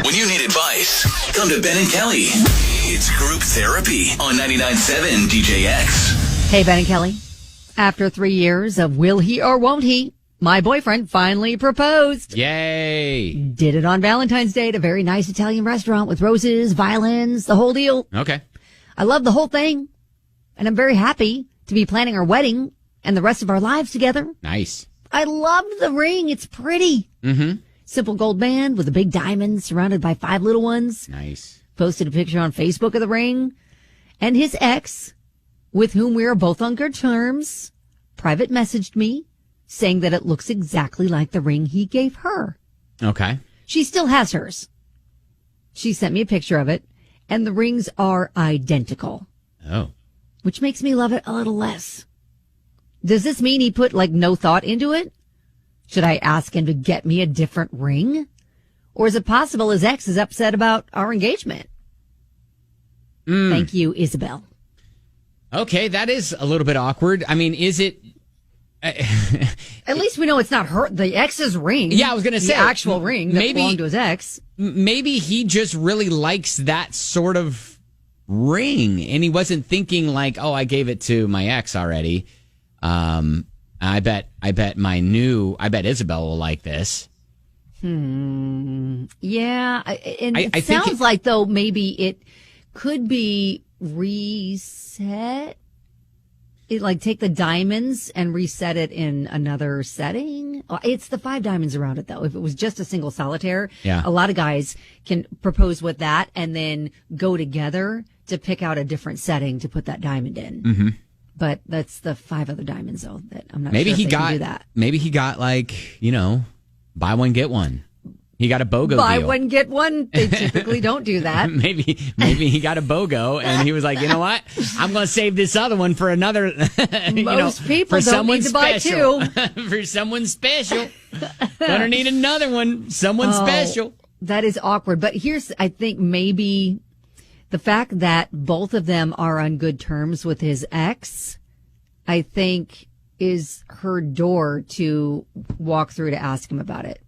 When you need advice, come to Ben and Kelly. It's group therapy on 99.7 DJX. Hey, Ben and Kelly. After 3 years of will he or won't he, my boyfriend finally proposed. Yay. Did it on Valentine's Day at a very nice Italian restaurant with roses, violins, the whole deal. Okay. I love the whole thing, and I'm very happy to be planning our wedding and the rest of our lives together. Nice. I love the ring. It's pretty. Mm-hmm. Simple gold band with a big diamond surrounded by 5 little ones. Nice. Posted a picture on Facebook of the ring. And his ex, with whom we are both on good terms, private messaged me saying that it looks exactly like the ring he gave her. Okay. She still has hers. She sent me a picture of it, and the rings are identical. Oh. Which makes me love it a little less. Does this mean he put no thought into it? Should I ask him to get me a different ring? Or is it possible his ex is upset about our engagement? Thank you, Isabelle. Okay, that is a little bit awkward. I mean, is it... At least we know it's not her, the ex's ring. Yeah, I was going to say. The actual ring that belonged to his ex. Maybe he just really likes that sort of ring, and he wasn't thinking I gave it to my ex already. I bet Isabelle will like this. Yeah. And I it sounds like, though, maybe it could be reset. Take the diamonds and reset it in another setting. It's the 5 diamonds around it, though. If it was just a single solitaire, a lot of guys can propose with that and then go together to pick out a different setting to put that diamond in. Mm-hmm. But that's the 5 other diamonds, though, that I'm not sure if they can do that. Maybe he got, buy one, get one. He got a BOGO Buy deal. one, get one. They typically don't do that. Maybe he got a BOGO, and he was like, you know what? I'm going to save this other one for another, Most people for don't need to buy special. 2. For someone special. Gonna need another one. Someone special. That is awkward. But here's, I think, maybe the fact that both of them are on good terms with his ex, I think, is her door to walk through to ask him about it.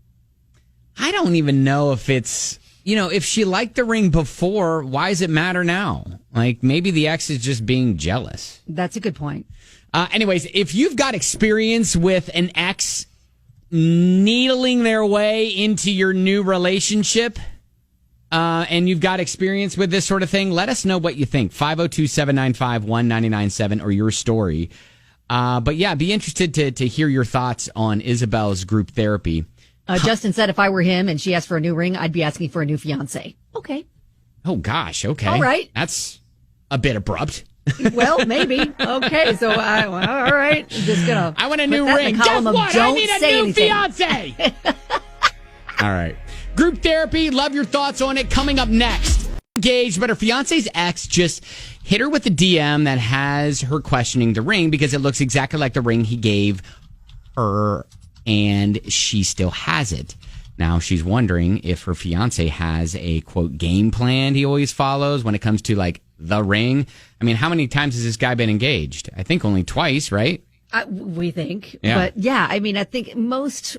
I don't even know if it's, if she liked the ring before, why does it matter now? Maybe the ex is just being jealous. That's a good point. Anyways, if you've got experience with an ex needling their way into your new relationship, and you've got experience with this sort of thing, let us know what you think. 502-795-1997 or your story. But yeah, be interested to hear your thoughts on Isabelle's group therapy. Justin said if I were him and she asked for a new ring, I'd be asking for a new fiancé. Okay. Oh, gosh. Okay. All right. That's a bit abrupt. Well, maybe. Okay. So, all right. I'm just going to. I want a new ring. Guess what? I need a new fiancé. All right. Group therapy. Love your thoughts on it. Coming up next. Engaged, but her fiance's ex just hit her with a DM that has her questioning the ring because it looks exactly like the ring he gave her, and she still has it. Now she's wondering if her fiance has a, quote, game plan he always follows when it comes to the ring. I mean, how many times has this guy been engaged? I think only twice, right? We think. Yeah. But yeah, I mean, I think most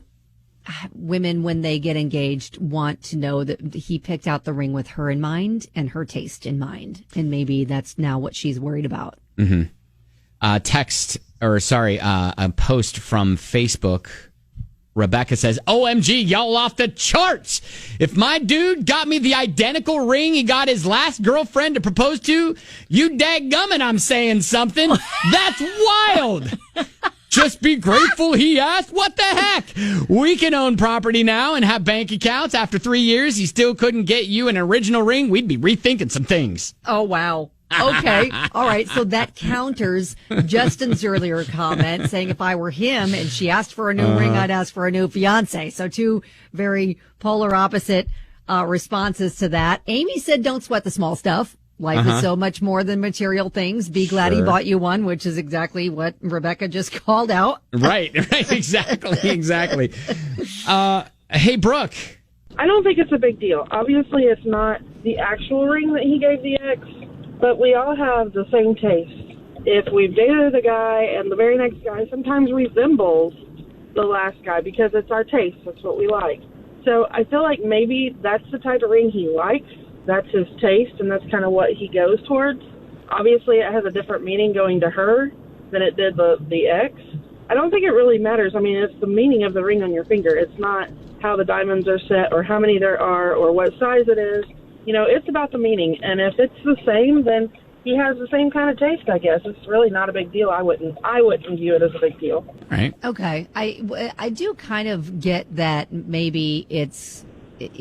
women, when they get engaged, want to know that he picked out the ring with her in mind and her taste in mind. And maybe that's now what she's worried about. Mm-hmm. A post from Facebook. Rebecca says, OMG, y'all off the charts. If my dude got me the identical ring he got his last girlfriend to propose to, you dadgummit, I'm saying something. That's wild. Just be grateful he asked. What the heck? We can own property now and have bank accounts. After 3 years, he still couldn't get you an original ring. We'd be rethinking some things. Oh, wow. Okay. All right. So that counters Justin's earlier comment saying if I were him and she asked for a new ring, I'd ask for a new fiance. So 2 very polar opposite responses to that. Amy said, don't sweat the small stuff. Life is so much more than material things. Be glad he bought you one, which is exactly what Rebecca just called out. Right. Exactly. Hey, Brooke. I don't think it's a big deal. Obviously, it's not the actual ring that he gave the ex, but we all have the same taste. If we've dated a guy and the very next guy sometimes resembles the last guy because it's our taste, that's what we like. So I feel like maybe that's the type of ring he likes. That's his taste, and that's kind of what he goes towards. Obviously, it has a different meaning going to her than it did the ex. I don't think it really matters. I mean, it's the meaning of the ring on your finger. It's not how the diamonds are set or how many there are or what size it is. You know, it's about the meaning. And if it's the same, then he has the same kind of taste, I guess. It's really not a big deal. I wouldn't view it as a big deal. Right. Okay. I do kind of get that maybe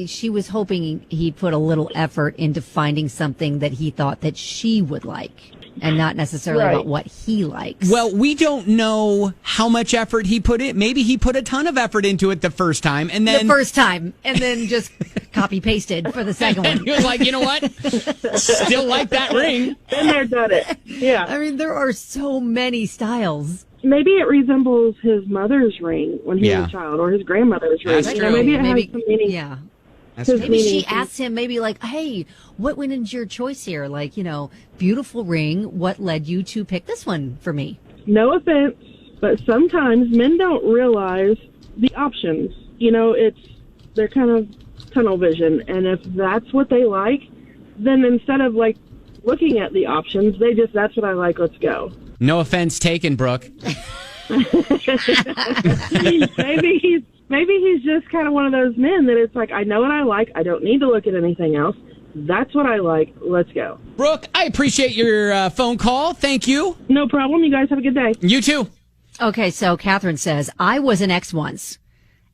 she was hoping he'd put a little effort into finding something that he thought that she would like and not necessarily about what he likes. Well, we don't know how much effort he put in. Maybe he put a ton of effort into it the first time and then just copy pasted for the second one. He was like, you know what? Still like that ring. Been there, done it. Yeah. I mean, there are so many styles. Maybe it resembles his mother's ring when he was a child, or his grandmother's ring. That's You know, maybe it has some meaning. Yeah. That's Maybe she asked him, maybe like, hey, what went into your choice here? Like, you know, beautiful ring. What led you to pick this one for me? No offense, but sometimes men don't realize the options. You know, they're kind of tunnel vision. And if that's what they like, then instead of like looking at the options, that's what I like, let's go. No offense taken, Brooke. Maybe he's just kind of one of those men that it's like, I know what I like. I don't need to look at anything else. That's what I like. Let's go. Brooke, I appreciate your phone call. Thank you. No problem. You guys have a good day. You too. Okay, so Catherine says, I was an ex once,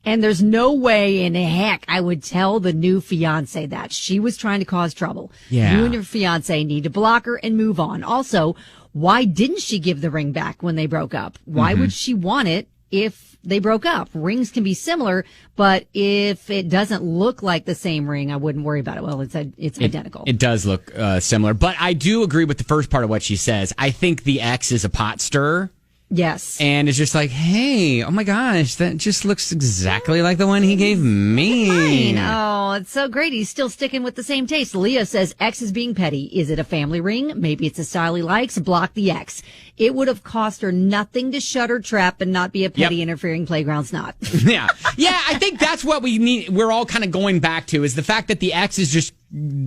and there's no way in heck I would tell the new fiance that. She was trying to cause trouble. Yeah. You and your fiance need to block her and move on. Also, why didn't she give the ring back when they broke up? Why would she want it if they broke up? Rings can be similar, but if it doesn't look like the same ring, I wouldn't worry about it. Well, it's identical. It does look similar, but I do agree with the first part of what she says. I think the ex is a pot stirrer. Yes. And it's just like, hey, oh my gosh, that just looks exactly like the one he gave me. Fine. Oh, it's so great. He's still sticking with the same taste. Leah says X is being petty. Is it a family ring? Maybe it's a style he likes. Block the X. It would have cost her nothing to shut her trap and not be a petty interfering playground snot. Yeah. Yeah, I think that's what we need. We're all kind of going back to is the fact that the ex is just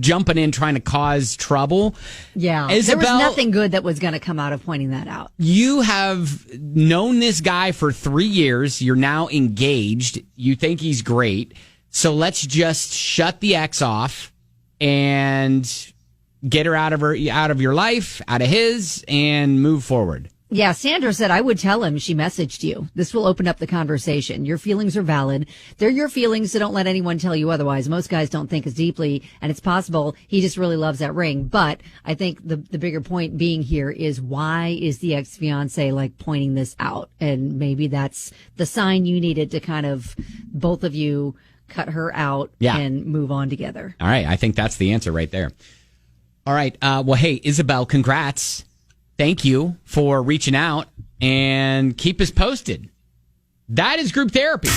jumping in trying to cause trouble. Yeah. Isabelle, there was nothing good that was going to come out of pointing that out. You have known this guy for 3 years. You're now engaged. You think he's great. So let's just shut the ex off and get her out of your life, out of his, and move forward. Yeah, Sandra said, I would tell him she messaged you. This will open up the conversation. Your feelings are valid. They're your feelings, so don't let anyone tell you otherwise. Most guys don't think as deeply, and it's possible he just really loves that ring. But I think the bigger point being here is, why is the ex-fiance like pointing this out? And maybe that's the sign you needed to kind of, both of you, cut her out and move on together. All right, I think that's the answer right there. All right, well, hey, Isabelle, congrats. Thank you for reaching out, and keep us posted. That is group therapy.